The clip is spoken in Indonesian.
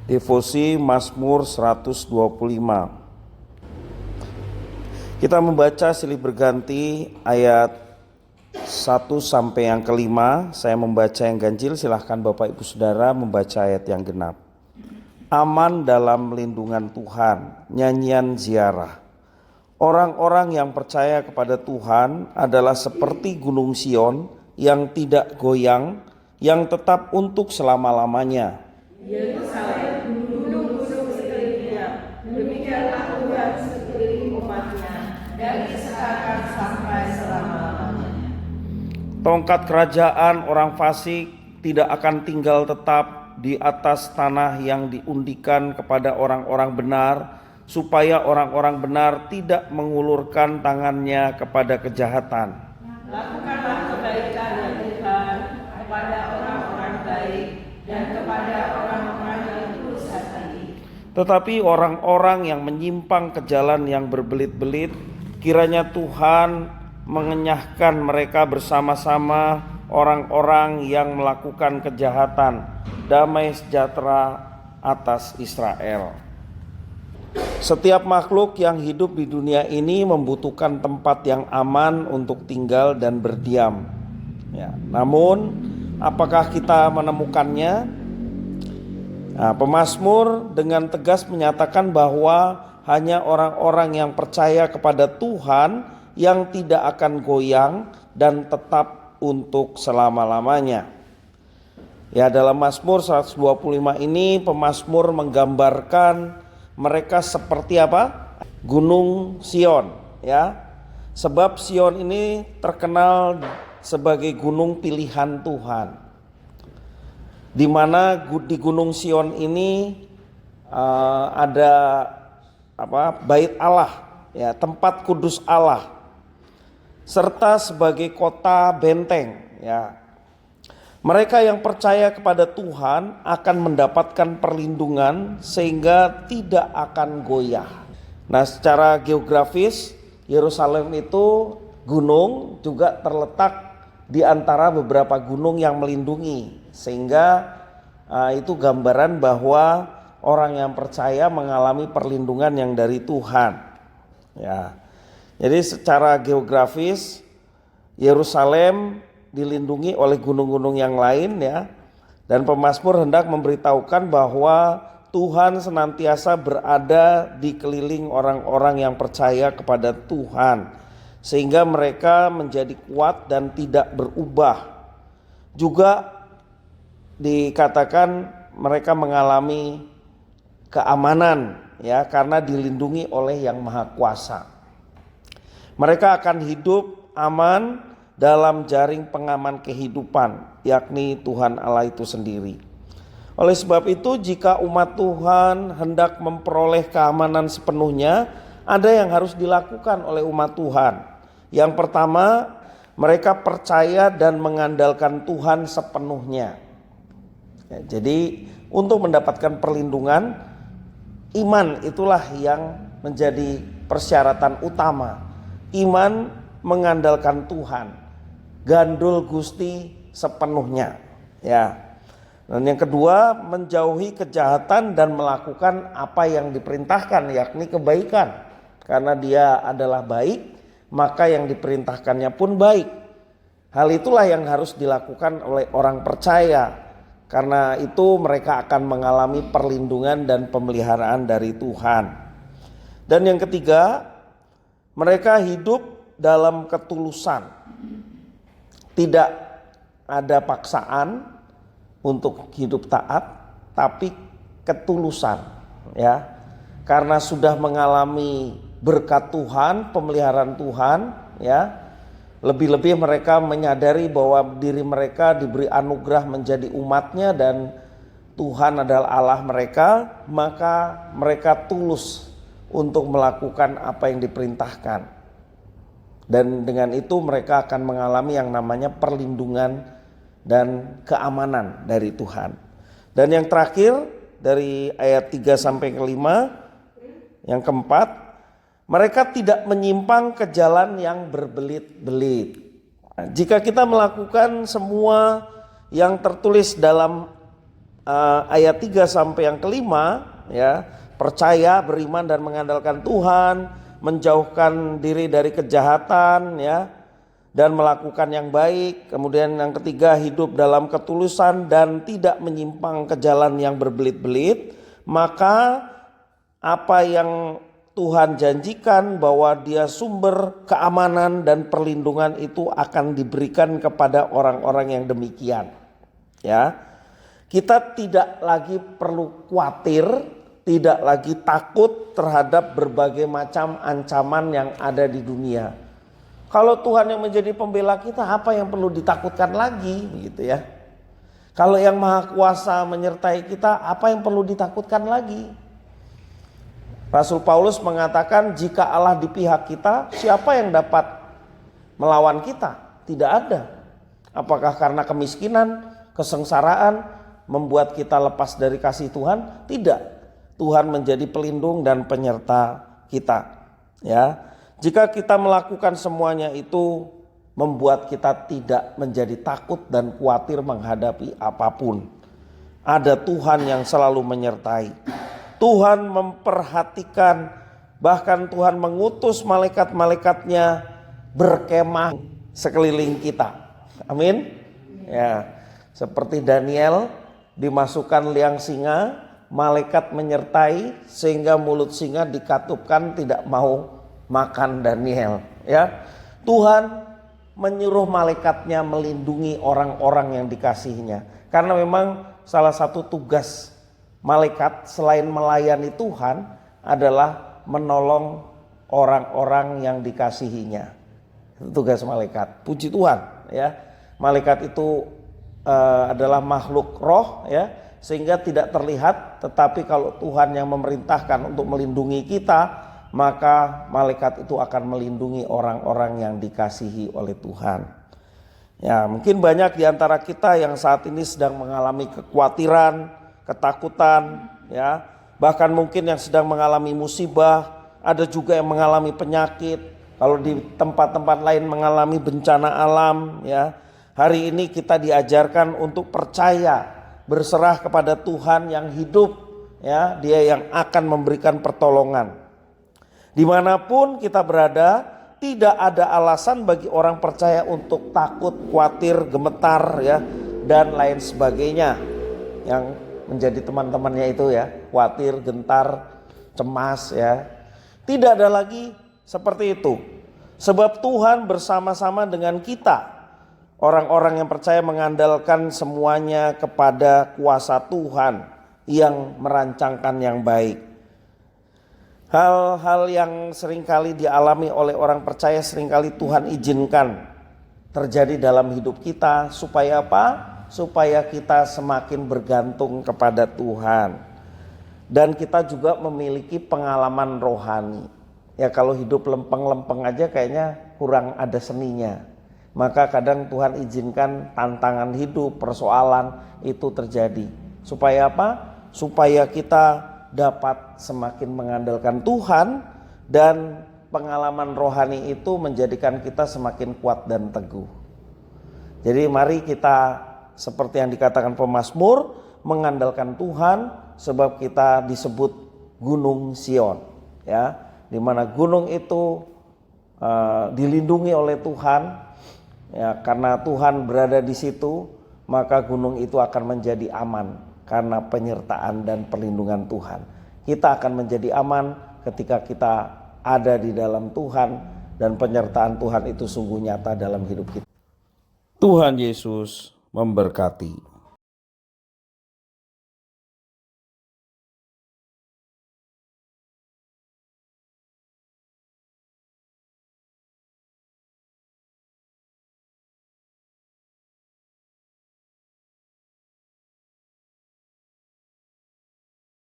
Devosi Mazmur 125. Kita membaca silih berganti ayat 1 sampai yang kelima. Saya membaca yang ganjil, silahkan Bapak Ibu Saudara membaca ayat yang genap. Aman dalam lindungan Tuhan, nyanyian ziarah. Orang-orang yang percaya kepada Tuhan adalah seperti gunung Sion yang tidak goyang, yang tetap untuk selama-lamanya. Yerusalem, gunung-gunung sekelilingnya, demikianlah Tuhan sekeliling umatnya, dari sekarang sampai selama-lamanya. Tongkat kerajaan orang fasik tidak akan tinggal tetap di atas tanah yang diundikan kepada orang-orang benar, supaya orang-orang benar tidak mengulurkan tangannya kepada kejahatan. Lakukanlah kebaikan ya Tuhan kepada orang-orang baik dan kepada orang-orang yang tulus hati. Tetapi orang-orang yang menyimpang ke jalan yang berbelit-belit, kiranya Tuhan mengenyahkan mereka bersama-sama orang-orang yang melakukan kejahatan. Damai sejahtera atas Israel. Setiap makhluk yang hidup di dunia ini membutuhkan tempat yang aman untuk tinggal dan berdiam. Ya, namun apakah kita menemukannya? Nah, pemazmur dengan tegas menyatakan bahwa hanya orang-orang yang percaya kepada Tuhan yang tidak akan goyang dan tetap untuk selama-lamanya. Ya, dalam Mazmur 125 ini pemazmur menggambarkan mereka seperti apa? Gunung Sion, ya. Sebab Sion ini terkenal sebagai gunung pilihan Tuhan. Di mana di Gunung Sion ini ada Bait Allah, ya, tempat kudus Allah, serta sebagai kota benteng, ya. Mereka yang percaya kepada Tuhan akan mendapatkan perlindungan sehingga tidak akan goyah. Nah, secara geografis Yerusalem itu gunung, juga terletak di antara beberapa gunung yang melindungi, sehingga itu gambaran bahwa orang yang percaya mengalami perlindungan yang dari Tuhan. Ya. Jadi secara geografis Yerusalem dilindungi oleh gunung-gunung yang lain, ya. Dan pemazmur hendak memberitahukan bahwa Tuhan senantiasa berada di keliling orang-orang yang percaya kepada Tuhan, sehingga mereka menjadi kuat dan tidak berubah. Juga dikatakan mereka mengalami keamanan, ya, karena dilindungi oleh Yang Maha Kuasa. Mereka akan hidup aman dalam jaring pengaman kehidupan, yakni Tuhan Allah itu sendiri. Oleh sebab itu, jika umat Tuhan hendak memperoleh keamanan sepenuhnya, ada yang harus dilakukan oleh umat Tuhan. Yang pertama, mereka percaya dan mengandalkan Tuhan sepenuhnya. Ya, jadi untuk mendapatkan perlindungan, iman itulah yang menjadi persyaratan utama. Iman mengandalkan Tuhan, gandul Gusti sepenuhnya, ya. Dan yang kedua, menjauhi kejahatan dan melakukan apa yang diperintahkan, yakni kebaikan. Karena dia adalah baik, maka yang diperintahkannya pun baik. Hal itulah yang harus dilakukan oleh orang percaya. Karena itu mereka akan mengalami perlindungan dan pemeliharaan dari Tuhan. Dan yang ketiga, mereka hidup dalam ketulusan. Tidak ada paksaan untuk hidup taat, tapi ketulusan, ya. Karena sudah mengalami berkat Tuhan, pemeliharaan Tuhan, ya. Lebih-lebih mereka menyadari bahwa diri mereka diberi anugerah menjadi umatnya dan Tuhan adalah Allah mereka, maka mereka tulus untuk melakukan apa yang diperintahkan. Dan dengan itu mereka akan mengalami yang namanya perlindungan dan keamanan dari Tuhan. Dan yang terakhir dari ayat 3 sampai ke 5, yang keempat, mereka tidak menyimpang ke jalan yang berbelit-belit. Jika kita melakukan semua yang tertulis dalam ayat 3 sampai yang kelima, ya, percaya, beriman dan mengandalkan Tuhan, menjauhkan diri dari kejahatan, ya, dan melakukan yang baik. Kemudian yang ketiga, hidup dalam ketulusan dan tidak menyimpang ke jalan yang berbelit-belit. Maka apa yang Tuhan janjikan bahwa Dia sumber keamanan dan perlindungan itu akan diberikan kepada orang-orang yang demikian. Ya, kita tidak lagi perlu khawatir, tidak lagi takut terhadap berbagai macam ancaman yang ada di dunia. Kalau Tuhan yang menjadi pembela kita, apa yang perlu ditakutkan lagi, begitu ya? Kalau yang Maha Kuasa menyertai kita, apa yang perlu ditakutkan lagi? Rasul Paulus mengatakan, jika Allah di pihak kita, siapa yang dapat melawan kita? Tidak ada. Apakah karena kemiskinan, kesengsaraan membuat kita lepas dari kasih Tuhan? Tidak. Tuhan menjadi pelindung dan penyerta kita. Ya, jika kita melakukan semuanya itu, membuat kita tidak menjadi takut dan khawatir menghadapi apapun. Ada Tuhan yang selalu menyertai. Tuhan memperhatikan, bahkan Tuhan mengutus malaikat-malaikatnya berkemah sekeliling kita. Amin. Ya, seperti Daniel dimasukkan liang singa, malaikat menyertai sehingga mulut singa dikatupkan tidak mau makan Daniel. Ya, Tuhan menyuruh malaikatnya melindungi orang-orang yang dikasihinya. Karena memang salah satu tugas malaikat selain melayani Tuhan adalah menolong orang-orang yang dikasihinya. Itu tugas malaikat. Puji Tuhan, ya. Malaikat itu adalah makhluk roh, ya, sehingga tidak terlihat, tetapi kalau Tuhan yang memerintahkan untuk melindungi kita, maka malaikat itu akan melindungi orang-orang yang dikasihi oleh Tuhan. Ya, mungkin banyak di antara kita yang saat ini sedang mengalami kekhawatiran, ketakutan, ya, bahkan mungkin yang sedang mengalami musibah, ada juga yang mengalami penyakit. Kalau di tempat-tempat lain mengalami bencana alam, ya. Hari ini kita diajarkan untuk percaya, berserah kepada Tuhan yang hidup, ya, Dia yang akan memberikan pertolongan. Dimanapun kita berada, tidak ada alasan bagi orang percaya untuk takut, khawatir, gemetar, ya, dan lain sebagainya. Yang menjadi teman-temannya itu, ya, khawatir, gentar, cemas, ya. Tidak ada lagi seperti itu. Sebab Tuhan bersama-sama dengan kita. Orang-orang yang percaya mengandalkan semuanya kepada kuasa Tuhan yang merancangkan yang baik. Hal-hal yang seringkali dialami oleh orang percaya seringkali Tuhan izinkan terjadi dalam hidup kita. Supaya apa? Supaya kita semakin bergantung kepada Tuhan. Dan kita juga memiliki pengalaman rohani. Ya, kalau hidup lempeng-lempeng aja kayaknya kurang ada seninya. Maka kadang Tuhan izinkan tantangan hidup, persoalan itu terjadi. Supaya apa? Supaya kita dapat semakin mengandalkan Tuhan, dan pengalaman rohani itu menjadikan kita semakin kuat dan teguh. Jadi mari kita seperti yang dikatakan pemazmur, mengandalkan Tuhan, sebab kita disebut Gunung Sion, ya, di mana gunung itu dilindungi oleh Tuhan. Ya, karena Tuhan berada di situ, maka gunung itu akan menjadi aman karena penyertaan dan perlindungan Tuhan. Kita akan menjadi aman ketika kita ada di dalam Tuhan, dan penyertaan Tuhan itu sungguh nyata dalam hidup kita. Tuhan Yesus memberkati.